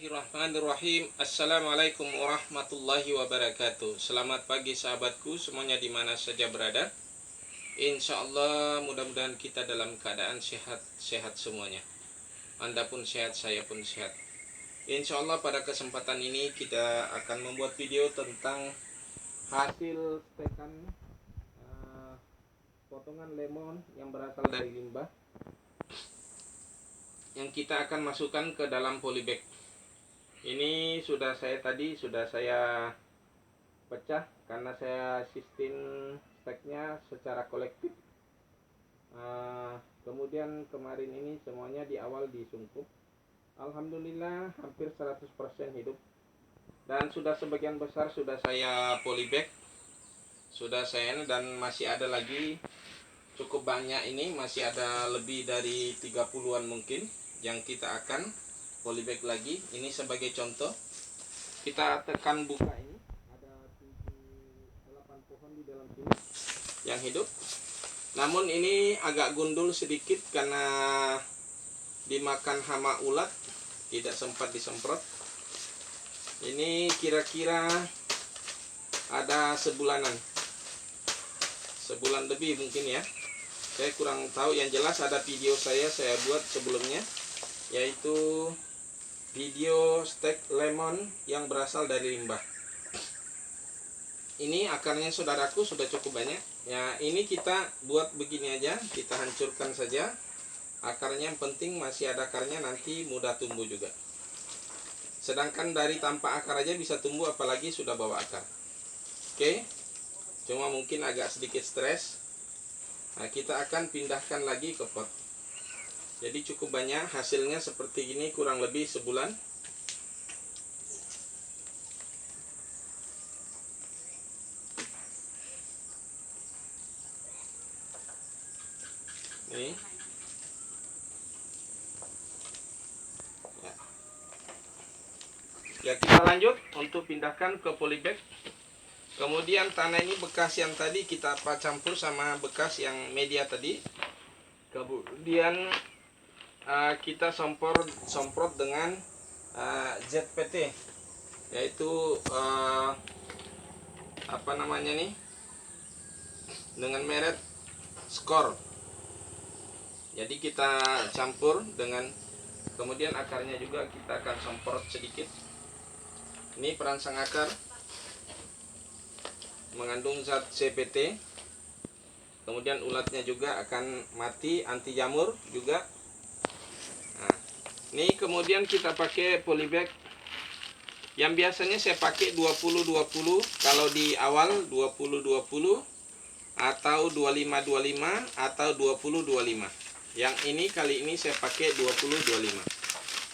Bismillahirrahmanirrahim. Assalamualaikum warahmatullahi wabarakatuh. Selamat pagi sahabatku semuanya di mana saja berada. Insya Allah mudah-mudahan kita dalam keadaan sehat semuanya. Anda pun sehat, saya pun sehat. Insya Allah pada kesempatan ini kita akan membuat video tentang hasil stekan potongan lemon yang berasal dari limbah, yang kita akan masukkan ke dalam polybag. Ini sudah saya pecah karena saya sistem steknya secara kolektif. Kemudian kemarin ini semuanya di awal disungkup. Alhamdulillah hampir 100% hidup. Dan sudah sebagian besar sudah saya polybag. Dan masih ada lagi cukup banyak ini, masih ada lebih dari 30-an mungkin yang kita akan polybag lagi. Ini sebagai contoh, kita tekan buka ini, ada 7-8 pohon di dalam sini yang hidup. Namun ini agak gundul sedikit karena dimakan hama ulat, tidak sempat disemprot. Ini kira-kira ada sebulan lebih mungkin ya. Saya kurang tahu, yang jelas ada video saya buat sebelumnya, yaitu video stek lemon yang berasal dari limbah. Ini akarnya saudaraku sudah cukup banyak. Ya, ini kita buat begini aja, kita hancurkan saja akarnya. Yang penting masih ada akarnya, nanti mudah tumbuh juga. Sedangkan dari tanpa akar aja bisa tumbuh, apalagi sudah bawa akar. Oke, cuma mungkin agak sedikit stres. Nah, kita akan pindahkan lagi ke pot. Jadi cukup banyak, hasilnya seperti ini, kurang lebih sebulan. Ini. Ya, kita lanjut untuk pindahkan ke polybag. Kemudian tanah ini bekas yang tadi kita campur sama bekas yang media tadi. Kemudian kita semprot dengan ZPT, yaitu dengan merek Skor. Jadi kita campur dengan, kemudian akarnya juga kita akan semprot sedikit. Ini perangsang akar mengandung zat CPT. Kemudian ulatnya juga akan mati, anti jamur juga. Nah, ini kemudian kita pakai polybag yang biasanya saya pakai 20-20. Kalau di awal 20-20 atau 25-25 atau 20-25. Yang ini kali ini saya pakai 20-25.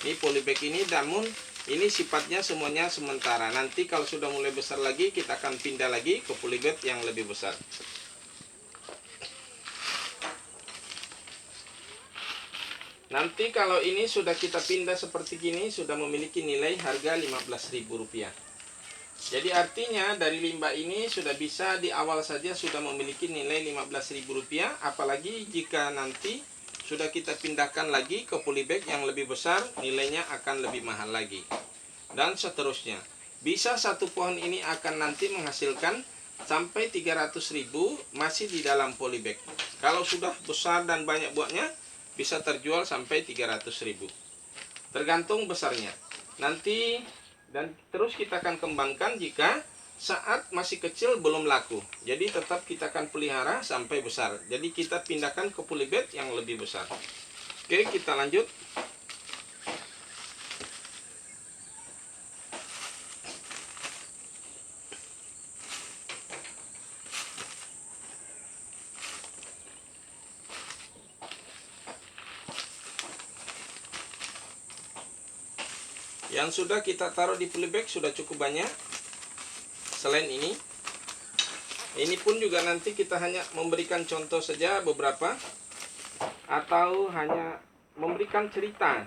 Ini polybag ini, namun ini sifatnya semuanya sementara. Nanti kalau sudah mulai besar lagi, kita akan pindah lagi ke polybag yang lebih besar. Nanti kalau ini sudah kita pindah seperti gini, sudah memiliki nilai harga Rp15.000. Jadi artinya dari limbah ini sudah bisa di awal saja sudah memiliki nilai Rp15.000. Apalagi jika nanti sudah kita pindahkan lagi ke polybag yang lebih besar, nilainya akan lebih mahal lagi. Dan seterusnya. Bisa satu pohon ini akan nanti menghasilkan sampai 300.000 masih di dalam polybag. Kalau sudah besar dan banyak buahnya, bisa terjual sampai 300.000. Tergantung besarnya. Nanti dan terus kita akan kembangkan jika saat masih kecil belum laku. Jadi tetap kita akan pelihara sampai besar. Jadi kita pindahkan ke polybag yang lebih besar. Oke, kita lanjut. Yang sudah kita taruh di polybag sudah cukup banyak. Selain ini pun juga nanti kita hanya memberikan contoh saja beberapa, atau hanya memberikan cerita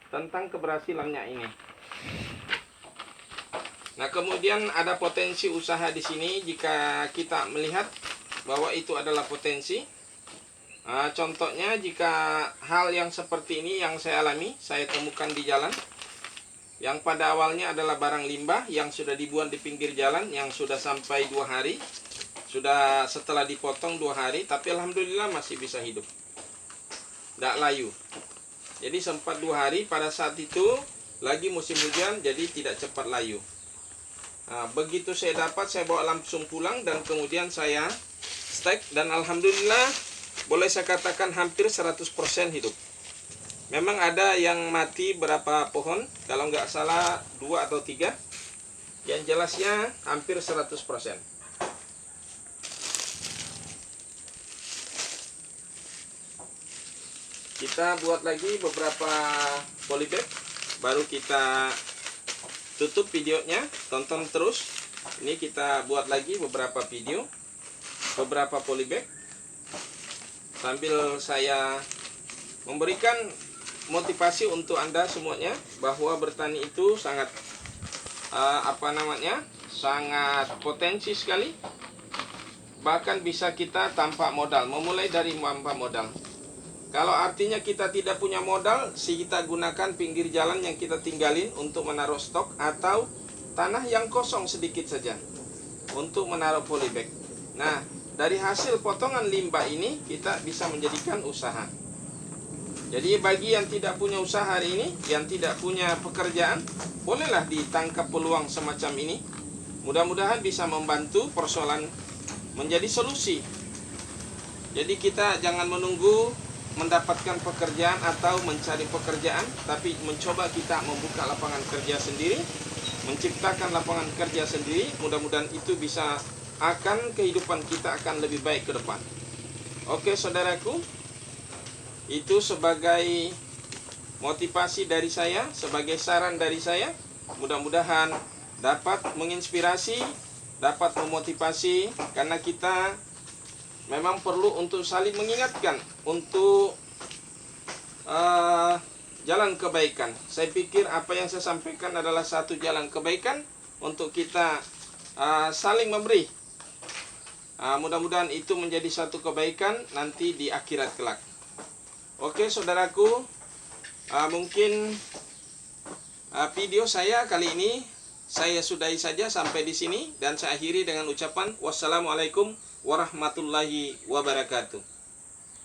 tentang keberhasilannya ini. Nah, kemudian ada potensi usaha di sini jika kita melihat bahwa itu adalah potensi. Contohnya jika hal yang seperti ini yang saya alami, saya temukan di jalan. Yang pada awalnya adalah barang limbah yang sudah dibuang di pinggir jalan, yang sudah sampai 2 hari, sudah setelah dipotong 2 hari, tapi alhamdulillah masih bisa hidup, tidak layu. Jadi sempat 2 hari, pada saat itu lagi musim hujan, jadi tidak cepat layu. Nah, begitu saya dapat, saya bawa langsung pulang dan kemudian saya stek, dan alhamdulillah boleh saya katakan hampir 100% hidup. Memang ada yang mati berapa pohon, kalau nggak salah 2 atau 3. Yang jelasnya hampir 100%. Kita buat lagi beberapa polybag, baru kita tutup videonya. Tonton terus. Ini kita buat lagi beberapa video, beberapa polybag, sambil saya memberikan motivasi untuk Anda semuanya bahwa bertani itu sangat sangat potensi sekali. Bahkan bisa kita tanpa modal, memulai dari tanpa modal. Kalau artinya kita tidak punya modal, kita gunakan pinggir jalan yang kita tinggalin untuk menaruh stok, atau tanah yang kosong sedikit saja untuk menaruh polybag. Nah, dari hasil potongan limbah ini kita bisa menjadikan usaha. Jadi bagi yang tidak punya usaha hari ini, yang tidak punya pekerjaan, bolehlah ditangkap peluang semacam ini. Mudah-mudahan bisa membantu persoalan menjadi solusi. Jadi kita jangan menunggu mendapatkan pekerjaan atau mencari pekerjaan, tapi mencoba kita membuka lapangan kerja sendiri, menciptakan lapangan kerja sendiri. Mudah-mudahan itu bisa, kehidupan kita akan lebih baik ke depan. Oke saudaraku, itu sebagai motivasi dari saya, sebagai saran dari saya. Mudah-mudahan dapat menginspirasi, dapat memotivasi, karena kita memang perlu untuk saling mengingatkan untuk jalan kebaikan. Saya pikir apa yang saya sampaikan adalah satu jalan kebaikan untuk kita saling memberi. Mudah-mudahan itu menjadi satu kebaikan nanti di akhirat kelak. Oke saudaraku, mungkin video saya kali ini saya sudahi saja sampai di sini, dan saya akhiri dengan ucapan wassalamualaikum warahmatullahi wabarakatuh.